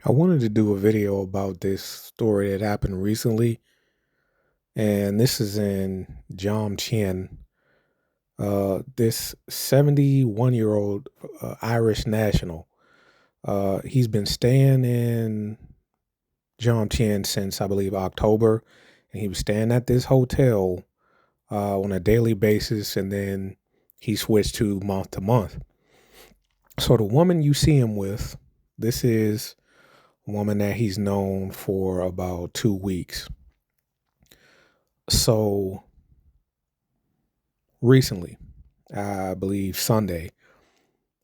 I wanted to do a video about this story that happened recently, and this is in Jomtien. This 71-year-old Irish national. He's been staying in Jomtien since I believe October, and he was staying at this hotel on a daily basis, and then he switched to month to month. So the woman you see him with, this is a woman that he's known for about 2 weeks. So recently, I believe Sunday,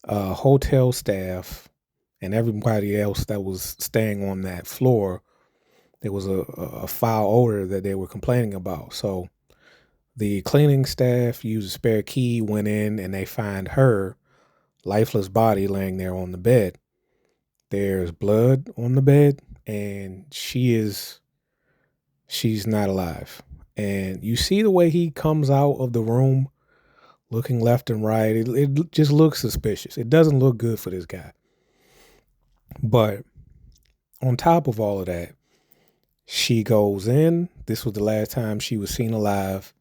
hotel staff and everybody else that was staying on that floor, there was a foul odor that they were complaining about. So the cleaning staff used a spare key, went in, and they find her lifeless body laying there on the bed. There's blood on the bed, and she's not alive. And you see the way he comes out of the room looking left and right. It just looks suspicious. It doesn't look good for this guy. But on top of all of that, she goes in. This was the last time she was seen alive.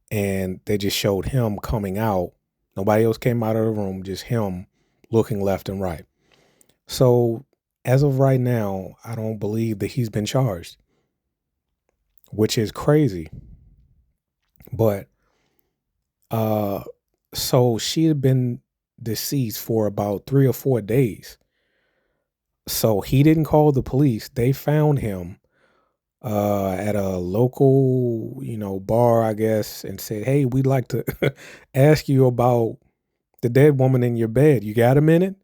And they just showed him coming out. Nobody else came out of the room, just him looking left and right. So as of right now, I don't believe that he's been charged, which is crazy. But so she had been deceased for about 3 or 4 days. So he didn't call the police. They found him at a local, bar, I guess, and said, "Hey, we'd like to ask you about the dead woman in your bed. You got a minute?"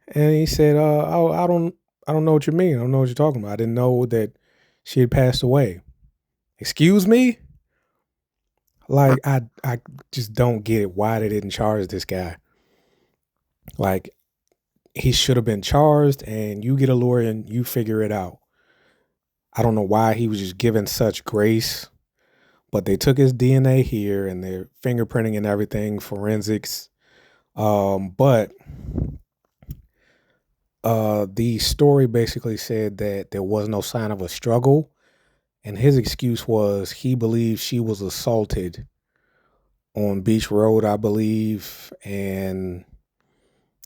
And he said, I don't know what you mean. I don't know what you're talking about. I didn't know that she had passed away." Excuse me? Like, I just don't get it. Why they didn't charge this guy? Like, he should have been charged, and you get a lawyer and you figure it out. I don't know why he was just given such grace, but they took his DNA here and their fingerprinting and everything, forensics. But the story basically said that there was no sign of a struggle, and his excuse was he believed she was assaulted on Beach Road, I believe, and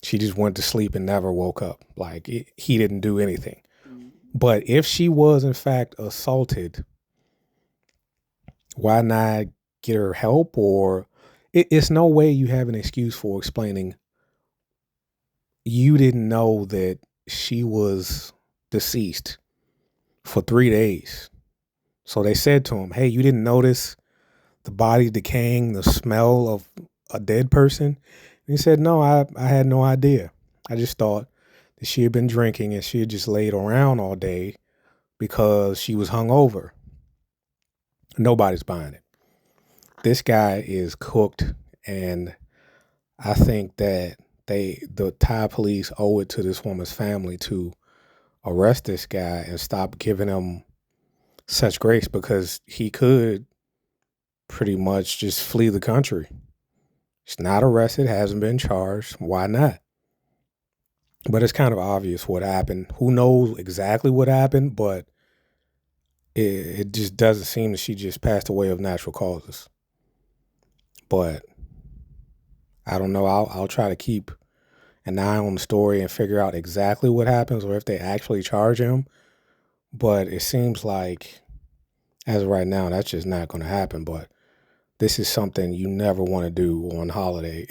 she just went to sleep and never woke up. Like, he didn't do anything. But if she was in fact assaulted, why not get her help? Or it's no way you have an excuse for explaining you didn't know that she was deceased for 3 days. So they said to him, "Hey, you didn't notice the body decaying, the smell of a dead person?" And he said, "No, I had no idea. I just thought that she had been drinking and she had just laid around all day because she was hungover." Nobody's buying it. This guy is cooked, and I think that the Thai police owe it to this woman's family to arrest this guy and stop giving him such grace, because he could pretty much just flee the country. He's not arrested, hasn't been charged. Why not? But it's kind of obvious what happened. Who knows exactly what happened, but it just doesn't seem that she just passed away of natural causes. But I don't know. I'll try to keep an eye on the story and figure out exactly what happens, or if they actually charge him. But it seems like, as of right now, that's just not going to happen. But this is something you never want to do on holiday.